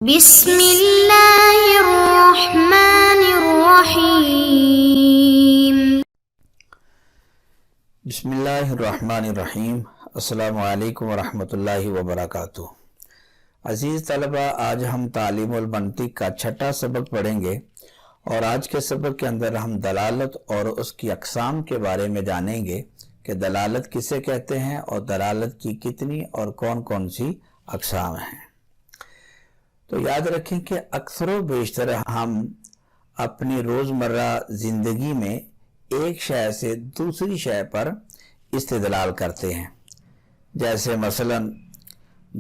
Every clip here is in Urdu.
بسم اللہ الرحمن الرحیم۔ بسم اللہ الرحمن الرحیم۔ السلام علیکم ورحمۃ اللہ وبرکاتہ۔ عزیز طلبہ، آج ہم تعلیم المنطق کا چھٹا سبق پڑھیں گے اور آج کے سبق کے اندر ہم دلالت اور اس کی اقسام کے بارے میں جانیں گے کہ دلالت کسے کہتے ہیں اور دلالت کی کتنی اور کون کون سی اقسام ہیں۔ تو یاد رکھیں کہ اکثر و بیشتر ہم اپنی روزمرہ زندگی میں ایک شے سے دوسری شے پر استدلال کرتے ہیں، جیسے مثلا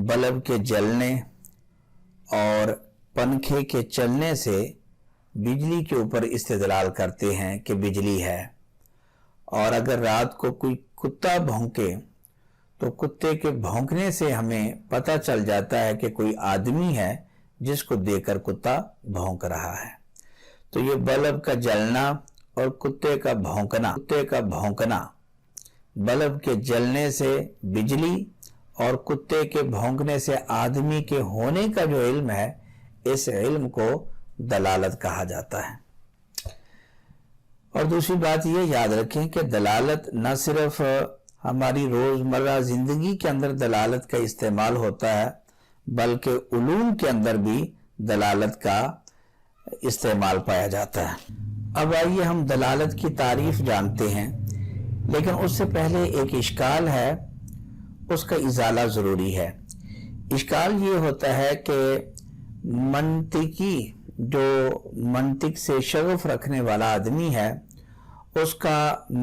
بلب کے جلنے اور پنکھے کے چلنے سے بجلی کے اوپر استدلال کرتے ہیں کہ بجلی ہے، اور اگر رات کو کوئی کتا بھونکے تو کتے کے بھونکنے سے ہمیں پتہ چل جاتا ہے کہ کوئی آدمی ہے جس کو دیکھ کر کتا بھونک رہا ہے۔ تو یہ بلب کا جلنا اور کتے کا بھونکنا، بلب کے جلنے سے بجلی اور کتے کے بھونکنے سے آدمی کے ہونے کا جو علم ہے، اس علم کو دلالت کہا جاتا ہے۔ اور دوسری بات یہ یاد رکھیں کہ دلالت نہ صرف ہماری روزمرہ زندگی کے اندر دلالت کا استعمال ہوتا ہے، بلکہ علوم کے اندر بھی دلالت کا استعمال پایا جاتا ہے۔ اب آئیے ہم دلالت کی تعریف جانتے ہیں، لیکن اس سے پہلے ایک اشکال ہے، اس کا ازالہ ضروری ہے۔ اشکال یہ ہوتا ہے کہ منطقی جو منطق سے شغف رکھنے والا آدمی ہے، اس کا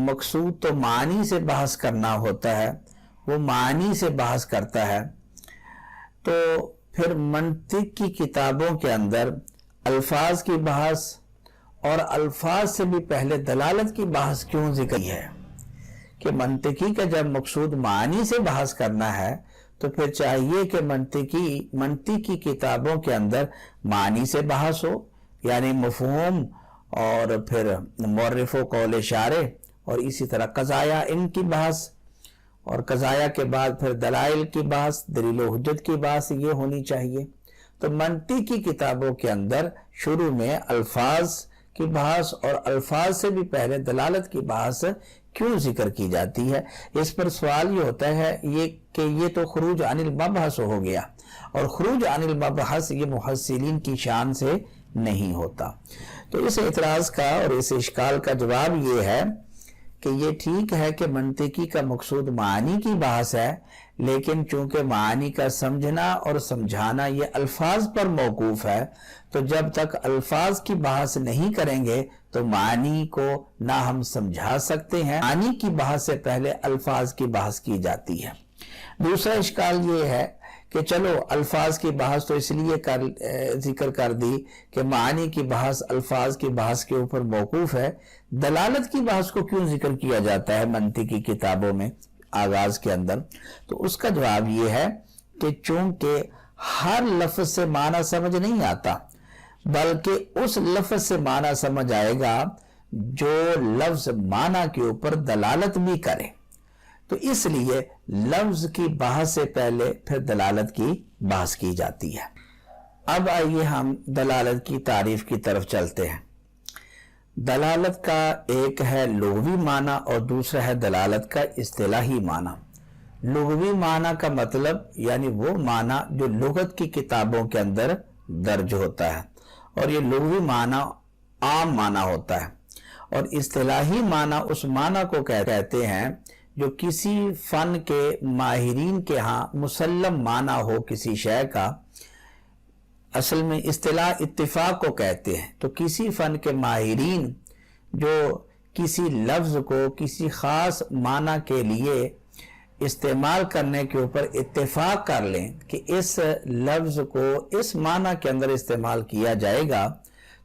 مقصود تو معنی سے بحث کرنا ہوتا ہے، وہ معنی سے بحث کرتا ہے، تو پھر منطق کی کتابوں کے اندر الفاظ کی بحث اور الفاظ سے بھی پہلے دلالت کی بحث کیوں ذکر ہے؟ کہ منطقی کا جب مقصود معنی سے بحث کرنا ہے تو پھر چاہیے کہ منطق کی کتابوں کے اندر معنی سے بحث ہو، یعنی مفہوم اور پھر معرف و قول اشارے اور اسی طرح قضایا ان کی بحث، اور قضایا کے بعد پھر دلائل کی بحث، دلیل و حجت کی بحث یہ ہونی چاہیے۔ تو منطق کی کتابوں کے اندر شروع میں الفاظ کی بحث اور الفاظ سے بھی پہلے دلالت کی بحث کیوں ذکر کی جاتی ہے؟ اس پر سوال یہ ہوتا ہے کہ یہ تو خروج عن المبحث ہو گیا، اور خروج عن المبحث یہ محصلین کی شان سے نہیں ہوتا۔ تو اس اعتراض کا اور اس اشکال کا جواب یہ ہے کہ یہ ٹھیک ہے کہ منطقی کا مقصود معنی کی بحث ہے، لیکن چونکہ معنی کا سمجھنا اور سمجھانا یہ الفاظ پر موقوف ہے، تو جب تک الفاظ کی بحث نہیں کریں گے تو معنی کو نہ ہم سمجھا سکتے ہیں۔ معنی کی بحث سے پہلے الفاظ کی بحث کی جاتی ہے۔ دوسرا اشکال یہ ہے کہ چلو الفاظ کی بحث تو اس لیے ذکر کر دی کہ معنی کی بحث الفاظ کی بحث کے اوپر موقوف ہے، دلالت کی بحث کو کیوں ذکر کیا جاتا ہے منطقی کتابوں میں آغاز کے اندر؟ تو اس کا جواب یہ ہے کہ چونکہ ہر لفظ سے معنی سمجھ نہیں آتا، بلکہ اس لفظ سے معنی سمجھ آئے گا جو لفظ معنی کے اوپر دلالت بھی کرے، تو اس لیے لفظ کی بحث سے پہلے پھر دلالت کی بحث کی جاتی ہے۔ اب آئیے ہم دلالت کی تعریف کی طرف چلتے ہیں۔ دلالت کا ایک ہے لغوی معنی اور دوسرا ہے دلالت کا اصطلاحی معنی۔ لغوی معنی کا مطلب یعنی وہ معنی جو لغت کی کتابوں کے اندر درج ہوتا ہے، اور یہ لغوی معنی عام معنی ہوتا ہے، اور اصطلاحی معنی اس معنی کو کہتے ہیں جو کسی فن کے ماہرین کے ہاں مسلم معنی ہو کسی شے کا۔ اصل میں اصطلاح اتفاق کو کہتے ہیں۔ تو کسی فن کے ماہرین جو کسی لفظ کو کسی خاص معنی کے لیے استعمال کرنے کے اوپر اتفاق کر لیں کہ اس لفظ کو اس معنی کے اندر استعمال کیا جائے گا،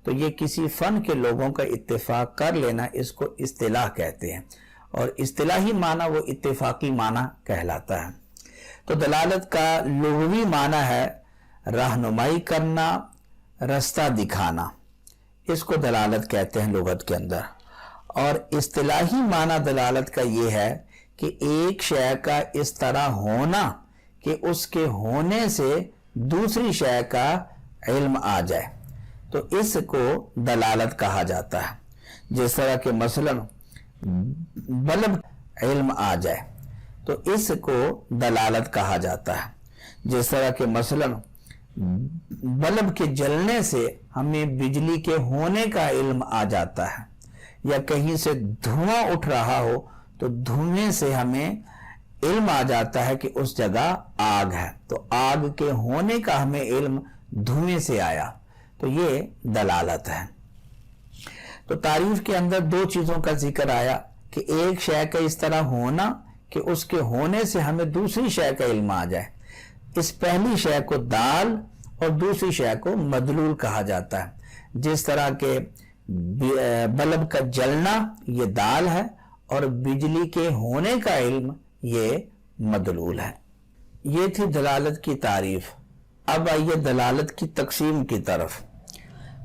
تو یہ کسی فن کے لوگوں کا اتفاق کر لینا، اس کو اصطلاح کہتے ہیں، اور اصطلاحی معنی وہ اتفاقی معنی کہلاتا ہے۔ تو دلالت کا لغوی معنی ہے رہنمائی کرنا، رستہ دکھانا، اس کو دلالت کہتے ہیں لغت کے اندر۔ اور اصطلاحی معنی دلالت کا یہ ہے کہ ایک شے کا اس طرح ہونا کہ اس کے ہونے سے دوسری شے کا علم آ جائے تو اس کو دلالت کہا جاتا ہے. جس طرح کہ مثلا بلب علم آ جائے تو اس کو دلالت کہا جاتا ہے. جس طرح کہ مثلا بلب کے جلنے سے ہمیں بجلی کے ہونے کا علم آ جاتا ہے، یا کہیں سے دھواں اٹھ رہا ہو تو دھوئیں سے ہمیں علم آ جاتا ہے کہ اس جگہ آگ ہے، تو آگ کے ہونے کا ہمیں علم دھوئیں سے آیا، تو یہ دلالت ہے. تو تعریف کے اندر دو چیزوں کا ذکر آیا کہ ایک شے کا اس طرح ہونا کہ اس کے ہونے سے ہمیں دوسری شے کا علم آ جائے. اس پہلی شے کو دال اور دوسری شے کو مدلول کہا جاتا ہے. جس طرح کہ بلب کا جلنا یہ دال ہے اور بجلی کے ہونے کا علم یہ مدلول ہے. یہ تھی دلالت کی تعریف. اب آئیے دلالت کی تقسیم کی طرف.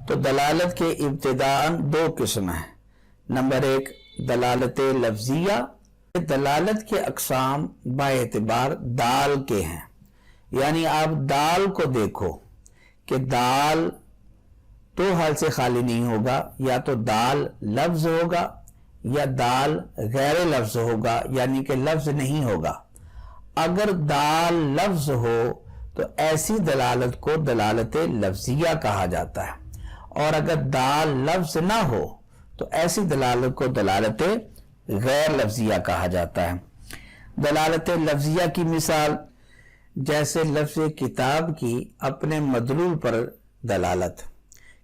تو دلالت کے ابتداءً دو قسم ہیں. نمبر ایک دلالت لفظیہ. دلالت کے اقسام با اعتبار دال کے ہیں، یعنی آپ دال کو دیکھو کہ دال دو حال سے خالی نہیں ہوگا، یا تو دال لفظ ہوگا یا دال غیر لفظ ہوگا، یعنی کہ لفظ نہیں ہوگا. اگر دال لفظ ہو تو ایسی دلالت کو دلالت لفظیہ کہا جاتا ہے، اور اگر دال لفظ نہ ہو تو ایسی دلالت کو دلالت غیر لفظیہ کہا جاتا ہے. دلالت لفظیہ کی مثال جیسے لفظ کتاب کی اپنے مدلول پر دلالت.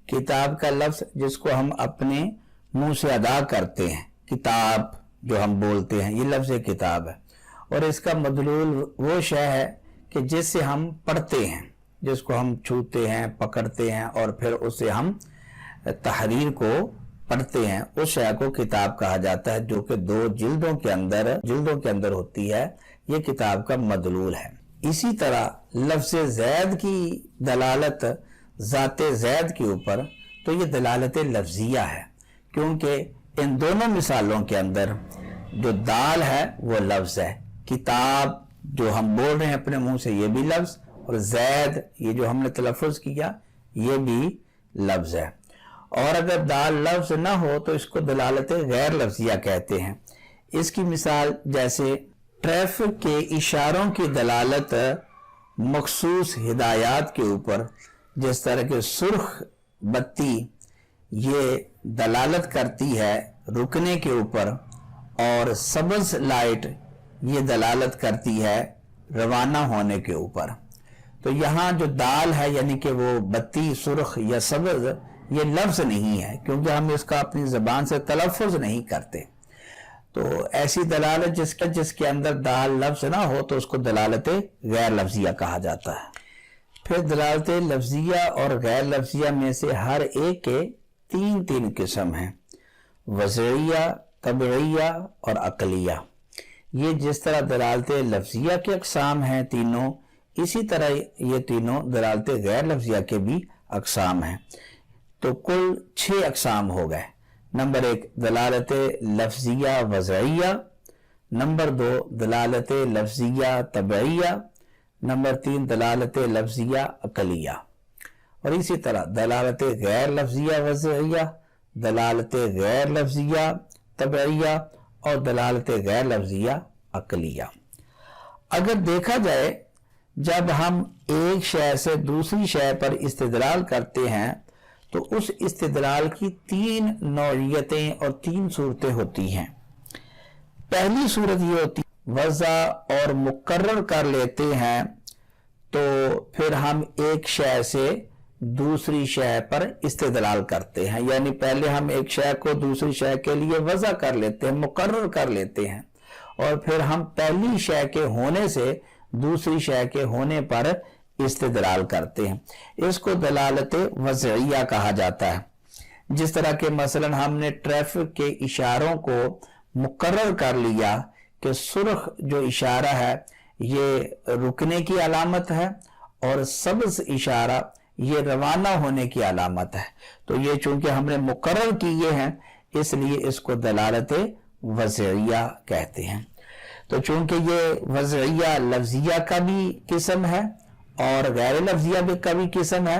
کتاب کا لفظ جس کو ہم اپنے منہ سے ادا کرتے ہیں، کتاب جو ہم بولتے ہیں، یہ لفظ کتاب ہے، اور اس کا مدلول وہ شے ہے کہ جس سے ہم پڑھتے ہیں، جس کو ہم چھوتے ہیں، پکڑتے ہیں، اور پھر اسے ہم تحریر کو پڑھتے ہیں. اس شے کو کتاب کہا جاتا ہے، جو کہ دو جلدوں کے اندر ہوتی ہے. یہ کتاب کا مدلول ہے. اسی طرح لفظ زید کی دلالت ذات زید کے اوپر تو یہ دلالت لفظیہ ہے، کیونکہ ان دونوں مثالوں کے اندر جو دال ہے وہ لفظ ہے. کتاب جو ہم بول رہے ہیں اپنے منہ سے یہ بھی لفظ، اور زید یہ جو ہم نے تلفظ کیا یہ بھی لفظ ہے. اور اگر دال لفظ نہ ہو تو اس کو دلالت غیر لفظیہ کہتے ہیں. اس کی مثال جیسے ٹریفک کے اشاروں کی دلالت مخصوص ہدایات کے اوپر، جس طرح کہ سرخ بتی یہ دلالت کرتی ہے رکنے کے اوپر، اور سبز لائٹ یہ دلالت کرتی ہے روانہ ہونے کے اوپر. تو یہاں جو دال ہے یعنی کہ وہ بتی سرخ یا سبز یہ لفظ نہیں ہے، کیونکہ ہم اس کا اپنی زبان سے تلفظ نہیں کرتے. تو ایسی دلالت جس کے اندر دال لفظ نہ ہو تو اس کو دلالت غیر لفظیہ کہا جاتا ہے. پھر دلالت لفظیہ اور غیر لفظیہ میں سے ہر ایک کے تین قسم ہیں: وضعیہ، طبعیہ اور عقلیہ. یہ جس طرح دلالت لفظیہ کے اقسام ہیں تینوں، اسی طرح یہ تینوں دلالت غیر لفظیہ کے بھی اقسام ہیں. تو کل 6 اقسام ہو گئے. نمبر 1 دلالت لفظیہ وضعیہ، نمبر 2 دلالت لفظیہ طبعیہ، نمبر 3 دلالت لفظیہ عقلیہ. اور اسی طرح دلالت غیر لفظیہ وضعیہ، دلالت غیر لفظیہ طبعیہ اور دلالت غیر لفظیہ عقلیہ. اگر دیکھا جائے جب ہم ایک شے سے دوسری شے پر استدلال کرتے ہیں تو اس استدلال کی 3 نوعیتیں اور 3 صورتیں ہوتی ہیں. پہلی صورت یہ ہوتی ہے وضع اور مقرر کر لیتے ہیں تو پھر ہم ایک شے سے دوسری شے پر استدلال کرتے ہیں، یعنی پہلے ہم ایک شے کو دوسری شے کے لیے وضع کر لیتے ہیں، مقرر کر لیتے ہیں، اور پھر ہم پہلی شے کے ہونے سے دوسری شے کے ہونے پر استدلال کرتے ہیں. اس کو دلالت وضعیہ کہا جاتا ہے. جس طرح کہ مثلا ہم نے ٹریفک کے اشاروں کو مقرر کر لیا کہ سرخ جو اشارہ ہے یہ رکنے کی علامت ہے اور سبز اشارہ یہ روانہ ہونے کی علامت ہے. تو یہ چونکہ ہم نے مقرر کیے ہیں اس لیے اس کو دلالت وضعیہ کہتے ہیں. تو چونکہ یہ وضعیہ لفظیہ کا بھی قسم ہے اور غیر لفظیہ کا بھی قسم ہے،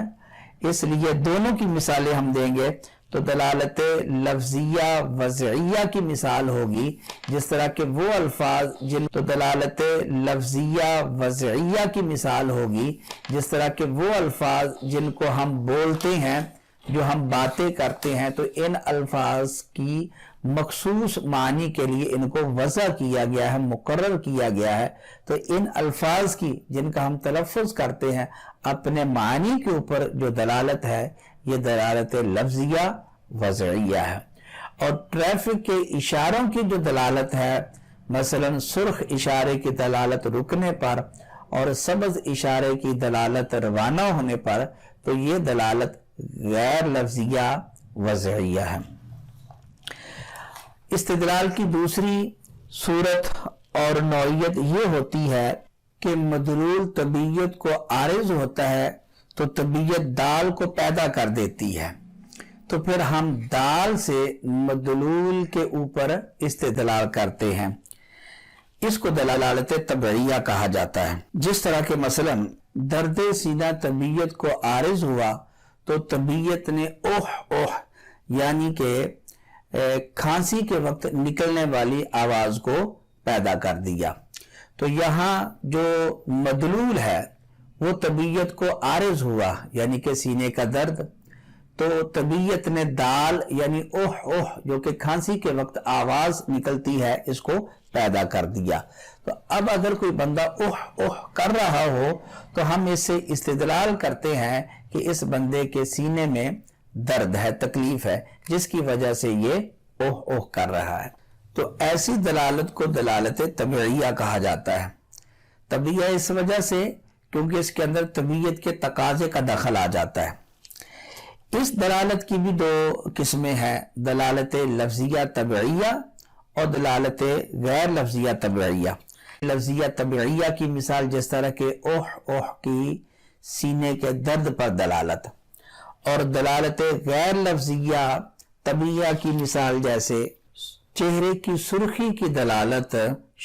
اس لیے دونوں کی مثالیں ہم دیں گے تو دلالت لفظیہ وضعیہ کی مثال ہوگی جس طرح کہ وہ الفاظ جن تو دلالت لفظیہ وضعیہ کی مثال ہوگی جس طرح کہ وہ الفاظ جن کو ہم بولتے ہیں، جو ہم باتیں کرتے ہیں، تو ان الفاظ کی مخصوص معنی کے لیے ان کو وضع کیا گیا ہے، مقرر کیا گیا ہے، تو ان الفاظ کی جن کا ہم تلفظ کرتے ہیں اپنے معنی کے اوپر جو دلالت ہے یہ دلالت لفظیہ وضعیہ ہے۔ اور ٹریفک کے اشاروں کی جو دلالت ہے، مثلا سرخ اشارے کی دلالت رکنے پر اور سبز اشارے کی دلالت روانہ ہونے پر، تو یہ دلالت غیر لفظیہ وضعیہ ہے۔ استدلال کی دوسری صورت اور نوعیت یہ ہوتی ہے کہ مدلول طبیعت کو عارض ہوتا ہے تو طبیعت دال کو پیدا کر دیتی ہے، تو پھر ہم دال سے مدلول کے اوپر استدلال کرتے ہیں، اس کو دلالت طبعیہ کہا جاتا ہے۔ جس طرح کہ مثلا درد سینہ طبیعت کو عارض ہوا تو طبیعت نے اوہ اوہ یعنی کہ کھانسی کے وقت نکلنے والی آواز کو پیدا کر دیا، تو یہاں جو مدلول ہے وہ طبیعت کو عارض ہوا یعنی کہ سینے کا درد، تو طبیعت نے دال یعنی اوہ اوہ جو کہ کھانسی کے وقت آواز نکلتی ہے اس کو پیدا کر دیا۔ تو اب اگر کوئی بندہ اوہ اوہ کر رہا ہو تو ہم اس سے استدلال کرتے ہیں کہ اس بندے کے سینے میں درد ہے، تکلیف ہے، جس کی وجہ سے یہ اوہ اوہ کر رہا ہے، تو ایسی دلالت کو دلالت طبعیہ کہا جاتا ہے۔ طبعیہ اس وجہ سے کیونکہ اس کے اندر طبیعت کے تقاضے کا دخل آ جاتا ہے۔ اس دلالت کی بھی دو قسمیں ہیں، دلالت لفظیہ طبعیہ اور دلالت غیر لفظیہ طبعیہ۔ لفظیہ طبعیہ کی مثال جس طرح کہ اوہ اوہ کی سینے کے درد پر دلالت، اور دلالت غیر لفظیہ طبعیہ کی مثال جیسے چہرے کی سرخی کی دلالت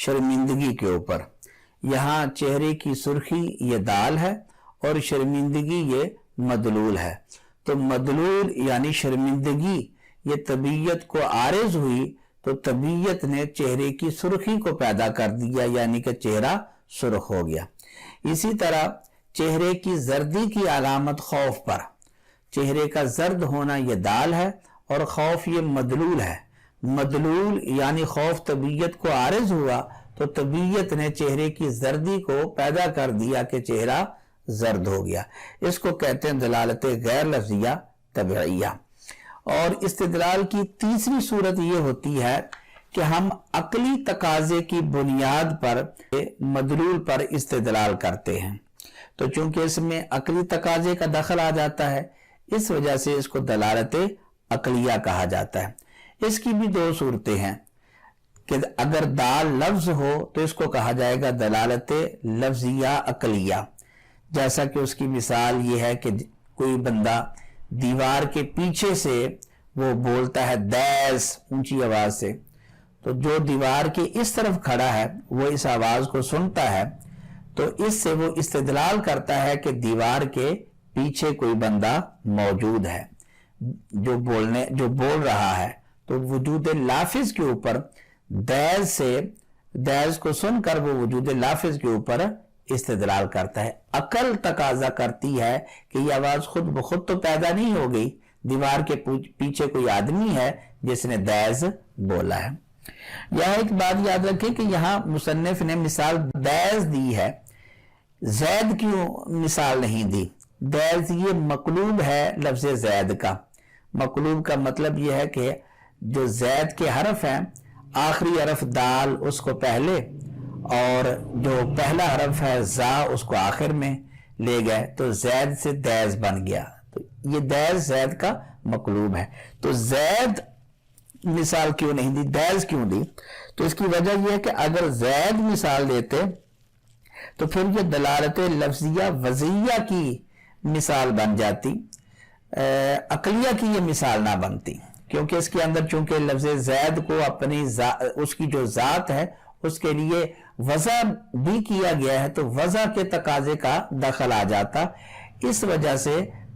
شرمندگی کے اوپر، یہاں چہرے کی سرخی یہ دال ہے اور شرمندگی یہ مدلول ہے، تو مدلول یعنی شرمندگی یہ طبیعت کو عارض ہوئی تو طبیعت نے چہرے کی سرخی کو پیدا کر دیا یعنی کہ چہرہ سرخ ہو گیا۔ اسی طرح چہرے کی زردی کی علامت خوف پر، چہرے کا زرد ہونا یہ دال ہے اور خوف یہ مدلول ہے، مدلول یعنی خوف طبیعت کو عارض ہوا تو طبیعت نے چہرے کی زردی کو پیدا کر دیا کہ چہرہ زرد ہو گیا، اس کو کہتے ہیں دلالت غیر لفظیہ طبعیہ۔ اور استدلال کی تیسری صورت یہ ہوتی ہے کہ ہم عقلی تقاضے کی بنیاد پر مدلول پر استدلال کرتے ہیں، تو چونکہ اس میں عقلی تقاضے کا دخل آ جاتا ہے اس وجہ سے اس کو دلالت عقلیہ کہا جاتا ہے۔ اس کی بھی دو صورتیں ہیں کہ اگر دال لفظ ہو تو اس کو کہا جائے گا دلالت لفظیہ عقلیہ، جیسا کہ اس کی مثال یہ ہے کہ کوئی بندہ دیوار کے پیچھے سے وہ بولتا ہے دیس اونچی آواز سے، تو جو دیوار کے اس طرف کھڑا ہے وہ اس آواز کو سنتا ہے تو اس سے وہ استدلال کرتا ہے کہ دیوار کے پیچھے کوئی بندہ موجود ہے جو بول رہا ہے، تو وجود لافظ کے اوپر دیز کو سن کر وہ وجود لافظ کے اوپر استدلال کرتا ہے۔ عقل تقاضا کرتی ہے کہ یہ آواز خود بخود تو پیدا نہیں ہو گئی، دیوار کے پیچھے کوئی آدمی ہے جس نے دیز بولا ہے۔ یہاں ایک بات یاد رکھیں کہ یہاں مصنف نے مثال دیز دی ہے، زید کیوں مثال نہیں دی؟ دیز یہ مقلوب ہے لفظ زید کا، مقلوب کا مطلب یہ ہے کہ جو زید کے حرف ہیں آخری حرف دال اس کو پہلے اور جو پہلا حرف ہے زا اس کو آخر میں لے گئے تو زید سے دیز بن گیا، تو یہ دیز زید کا مقلوب ہے۔ تو زید مثال کیوں نہیں دی، دیز کیوں دی؟ تو اس کی وجہ یہ ہے کہ اگر زید مثال دیتے تو پھر یہ دلالت لفظیہ وضعیہ کی مثال بن جاتی، عقلیہ کی یہ مثال نہ بنتی، کیونکہ اس کے اندر چونکہ لفظ زید کو اپنی اس کی جو ذات ہے اس کے لیے وضع بھی کیا گیا ہے تو وضع کے تقاضے کا دخل آ جاتا، اس وجہ سے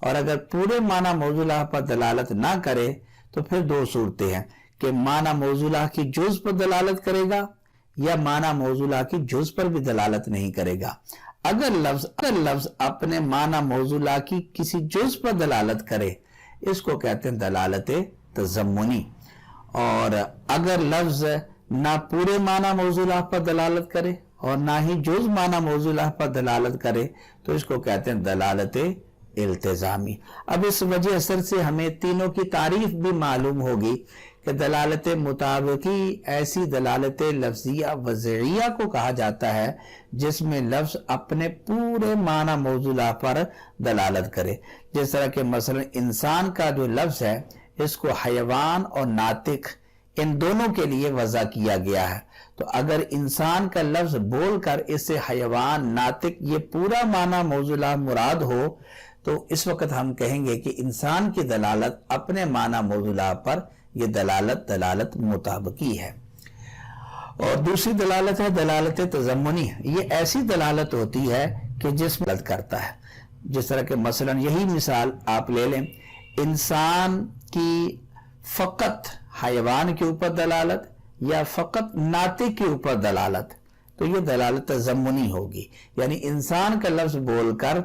اور اگر پورے معنی موضوع پر دلالت نہ کرے تو پھر دو صورتیں ہیں کہ معنی موضوع کی جز پر دلالت کرے گا یا معنی موضوع کی جز پر بھی دلالت نہیں کرے گا۔ اگر لفظ اپنے معنی موضوع کی کسی جز پر دلالت کرے اس کو کہتے ہیں دلالت تضمنی، اور اگر لفظ نہ پورے معنی موضوع پر دلالت کرے اور نہ ہی جز معنی موضوع پر دلالت کرے تو اس کو کہتے ہیں دلالت التزامی۔ اب اس وجہ اثر سے ہمیں تینوں کی تعریف بھی معلوم ہوگی کہ دلالت مطابقی ایسی دلالت لفظیہ وضعیہ کو کہا جاتا ہے جس میں لفظ اپنے پورے معنی موضوع پر دلالت کرے، جس طرح کہ مثلا انسان کا جو لفظ ہے اس کو حیوان اور ناطق ان دونوں کے لیے وضع کیا گیا ہے، تو اگر انسان کا لفظ بول کر اس سے حیوان ناطق یہ پورا معنی موضوع مراد ہو تو اس وقت ہم کہیں گے کہ انسان کی دلالت اپنے معنی موضوع پر یہ دلالت مطابقی ہے۔ اور دوسری دلالت ہے دلالت تضمنی۔ یہ ایسی دلالت ہوتی ہے کہ جس میں مدد کرتا ہے، جس طرح کہ مثلا یہی مثال آپ لے لیں، انسان کی فقط حیوان کے اوپر دلالت یا فقط ناطق کے اوپر دلالت، تو یہ دلالت تضمنی ہوگی، یعنی انسان کا لفظ بول کر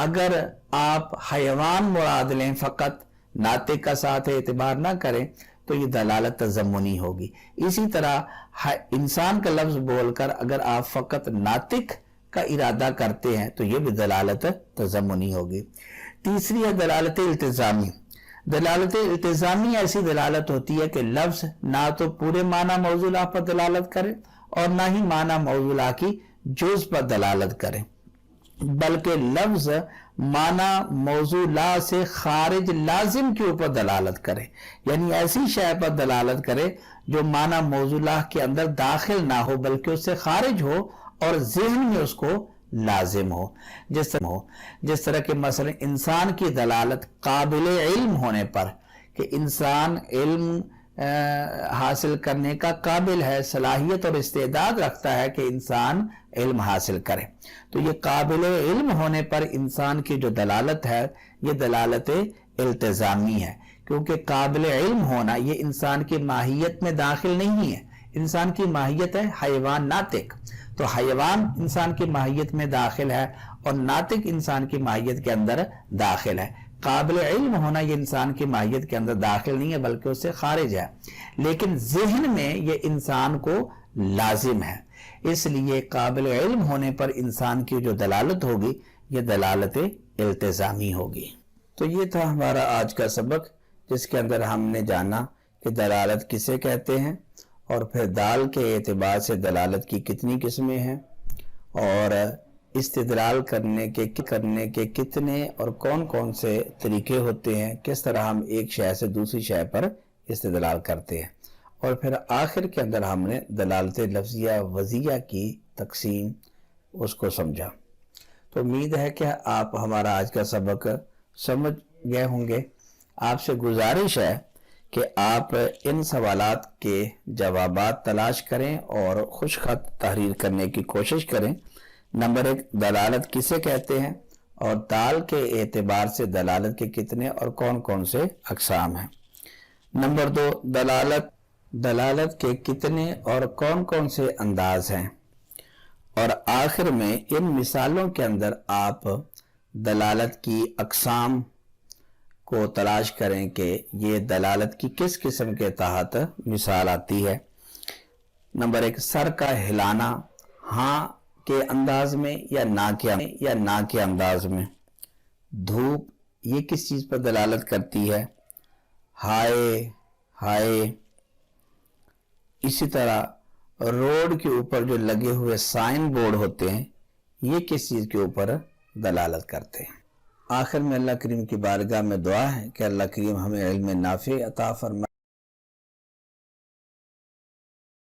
اگر آپ حیوان مراد لیں فقط، ناطق کا ساتھ اعتبار نہ کریں تو یہ دلالت تضمنی ہوگی۔ اسی طرح انسان کا لفظ بول کر اگر آپ فقط ناطق کا ارادہ کرتے ہیں تو یہ بھی دلالت تضمنی ہوگی۔ تیسری ہے دلالت التزامی۔ دلالت التزامی ایسی دلالت ہوتی ہے کہ لفظ نہ تو پورے معنی موضوع پر دلالت کرے اور نہ ہی معنی موضوع کی جز پر دلالت کرے، بلکہ لفظ معنی موضوع سے خارج لازم کے اوپر دلالت کرے، یعنی ایسی شے پر دلالت کرے جو معنی موضوع کے اندر داخل نہ ہو بلکہ اس سے خارج ہو اور ذہن میں اس کو لازم ہو، جس طرح کہ مثلا انسان کی دلالت قابل علم ہونے پر کہ انسان علم حاصل کرنے کا قابل ہے، صلاحیت اور استعداد رکھتا ہے کہ انسان علم حاصل کرے، تو یہ قابل علم ہونے پر انسان کی جو دلالت ہے یہ دلالت التزامی ہے، کیونکہ قابل علم ہونا یہ انسان کی ماہیت میں داخل نہیں ہے۔ انسان کی ماہیت ہے حیوان ناطق، تو حیوان انسان کی ماہیت میں داخل ہے اور ناطق انسان کی ماہیت کے اندر داخل ہے۔ قابل علم ہونا یہ انسان کی ماہیت کے اندر داخل نہیں ہے بلکہ اس سے خارج ہے، لیکن ذہن میں یہ انسان کو لازم ہے، اس لیے قابل علم ہونے پر انسان کی جو دلالت ہوگی یہ دلالت التزامی ہوگی۔ تو یہ تھا ہمارا آج کا سبق جس کے اندر ہم نے جانا کہ دلالت کسے کہتے ہیں، اور پھر دال کے اعتبار سے دلالت کی کتنی قسمیں ہیں، اور استدلال کرنے کے کتنے اور کون کون سے طریقے ہوتے ہیں، کس طرح ہم ایک شے سے دوسری شے پر استدلال کرتے ہیں، اور پھر آخر کے اندر ہم نے دلالت لفظیہ وضعیہ کی تقسیم اس کو سمجھا۔ تو امید ہے کہ آپ ہمارا آج کا سبق سمجھ گئے ہوں گے۔ آپ سے گزارش ہے کہ آپ ان سوالات کے جوابات تلاش کریں اور خوش خط تحریر کرنے کی کوشش کریں۔ نمبر 1، دلالت کسے کہتے ہیں، اور دال کے اعتبار سے دلالت کے کتنے اور کون کون سے اقسام ہیں۔ نمبر 2، دلالت کے کتنے اور کون کون سے انداز ہیں، اور آخر میں ان مثالوں کے اندر آپ دلالت کی اقسام کو تلاش کریں کہ یہ دلالت کی کس قسم کے تحت مثال آتی ہے۔ نمبر 1، سر کا ہلانا ہاں کے انداز میں یا نہ کے انداز میں۔ دھوپ یہ کس چیز پر دلالت کرتی ہے؟ ہائے۔ اسی طرح روڈ کے اوپر جو لگے ہوئے سائن بورڈ ہوتے ہیں یہ کس چیز کے اوپر دلالت کرتے ہیں۔ آخر میں اللہ کریم کی بارگاہ میں دعا ہے کہ اللہ کریم ہمیں علم نافع عطا فرمائے۔